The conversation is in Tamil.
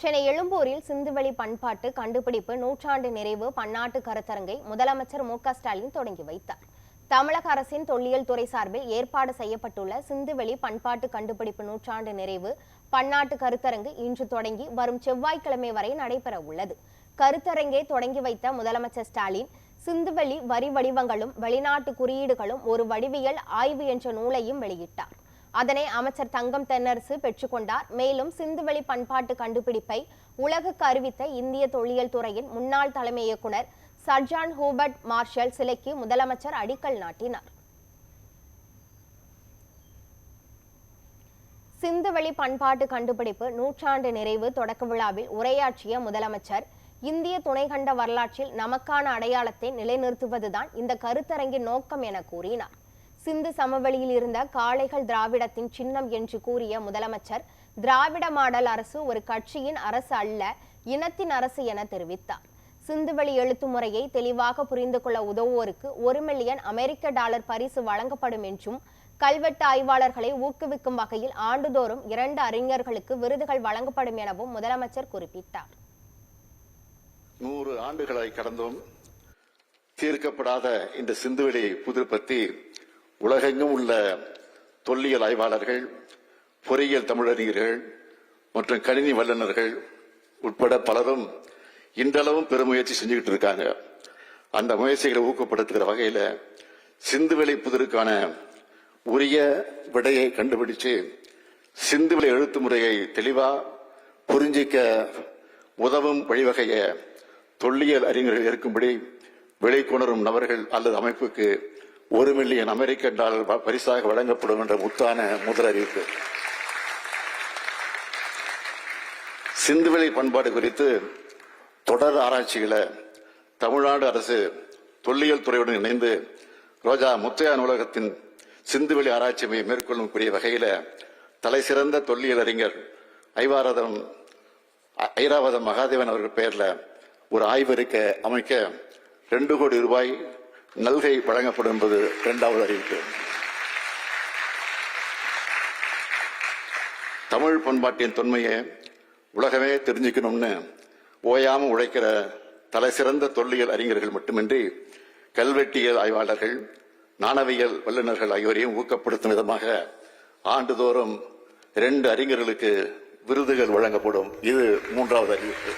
சென்னை எழும்பூரில் சிந்துவெளி பண்பாட்டு கண்டுபிடிப்பு நூற்றாண்டு நிறைவு பன்னாட்டு கருத்தரங்கை முதலமைச்சர் மு.க.ஸ்டாலின் தொடங்கி வைத்தார். தமிழக அரசின் தொல்லியல் துறை சார்பில் ஏற்பாடு செய்யப்பட்டுள்ள சிந்துவெளி பண்பாட்டு கண்டுபிடிப்பு நூற்றாண்டு நிறைவு பன்னாட்டு கருத்தரங்கு இன்று தொடங்கி வரும் செவ்வாய்க்கிழமை வரை நடைபெற உள்ளது. கருத்தரங்கை தொடங்கி வைத்த முதலமைச்சர் ஸ்டாலின் சிந்துவெளி வரி வடிவங்களும் வெளிநாட்டு குறியீடுகளும் ஒரு வடிவியல் ஆய்வு என்ற நூலையும் வெளியிட்டார். அதனை அமைச்சர் தங்கம் தென்னரசு பெற்றுக்கொண்டார். மேலும் சிந்துவெளி பண்பாட்டு கண்டுபிடிப்பை உலகுக்கு அறிவித்த இந்திய தொல்லியல் துறையின் முன்னாள் தலைமை இயக்குனர் சர் ஜான் ஹூபர்ட் மார்ஷல் சிலைக்கு முதலமைச்சர் அடிக்கல் நாட்டினார். சிந்துவெளி பண்பாட்டு கண்டுபிடிப்பு நூற்றாண்டு நிறைவு தொடக்க விழாவில் உரையாற்றிய முதலமைச்சர், இந்திய துணைக்கண்ட வரலாற்றில் நமக்கான அடையாளத்தை நிலைநிறுத்துவதுதான் இந்த கருத்தரங்கின் நோக்கம் என கூறினார். சிந்து சமவெளியில் இருந்த காளைகள் திராவிடத்தின் சின்னம் என்று கூறிய முதலமைச்சர், திராவிட மாடல் அரசு ஒரு கட்சியின் அரசு அல்ல, இனத்தின் அரசு என தெரிவித்தார். சிந்துவெளி எழுத்து முறையை தெளிவாக புரிந்து கொள்ள உதவுவோருக்கு $1 மில்லியன் அமெரிக்க பரிசு வழங்கப்படும் என்றும், கல்வெட்டு ஆய்வாளர்களை ஊக்குவிக்கும் வகையில் ஆண்டுதோறும் 2 அறிஞர்களுக்கு விருதுகள் வழங்கப்படும் எனவும் முதலமைச்சர் குறிப்பிட்டார். 100 ஆண்டுகளை கடந்தும் தீர்க்கப்படாத இந்த சிந்துவெளி புதிர் பற்றி உலகெங்கும் உள்ள தொல்லியல் ஆய்வாளர்கள், பொறியியல் தமிழறிஞர்கள் மற்றும் கணினி வல்லுநர்கள் உட்பட பலரும் இன்றளவும் பெருமுயற்சி செஞ்சுக்கிட்டு இருக்காங்க. அந்த முயற்சிகளை ஊக்கப்படுத்துகிற வகையில சிந்துவெளி புதிருக்கான உரிய விடையை கண்டுபிடிச்சு சிந்துவெளி எழுத்து முறையை தெளிவா புரிஞ்சிக்க உதவும் வழிவகைய தொல்லியல் அறிஞர்கள் இருக்கும்படி வெளிக்கொணரும் நபர்கள் அல்லது அமைப்புக்கு $1 மில்லியன் அமெரிக்க பரிசாக வழங்கப்படும் என்ற முத்தான முதல் அறிவிப்பு. சிந்துவெளி பண்பாடு குறித்து தொடர் ஆராய்ச்சிகளை தமிழ்நாடு அரசு தொல்லியல் துறையுடன் இணைந்து ரோஜா முத்தையா நூலகத்தின் சிந்துவெளி ஆராய்ச்சி மையம் மேற்கொள்ளும் கூடிய வகையில தலை சிறந்த தொல்லியல் அறிஞர் ஐராவதம் மகாதேவன் அவர்கள் பெயர்ல ஒரு ஆய்வறிக்கை அமைக்க $2 கோடி நல்கை வழங்கப்படும் என்பது 2வது அறிவிப்பு. தமிழ் பண்பாட்டின் தொன்மையை உலகமே தெரிஞ்சுக்கணும்னு ஓயாம உழைக்கிற தலை சிறந்த தொல்லியல் அறிஞர்கள் மட்டுமின்றி கல்வெட்டியல் ஆய்வாளர்கள், நாணயவியல் வல்லுநர்கள் ஆகியோரையும் ஊக்கப்படுத்தும் விதமாக ஆண்டுதோறும் 2 அறிஞர்களுக்கு விருதுகள் வழங்கப்படும். இது 3வது அறிவிப்பு.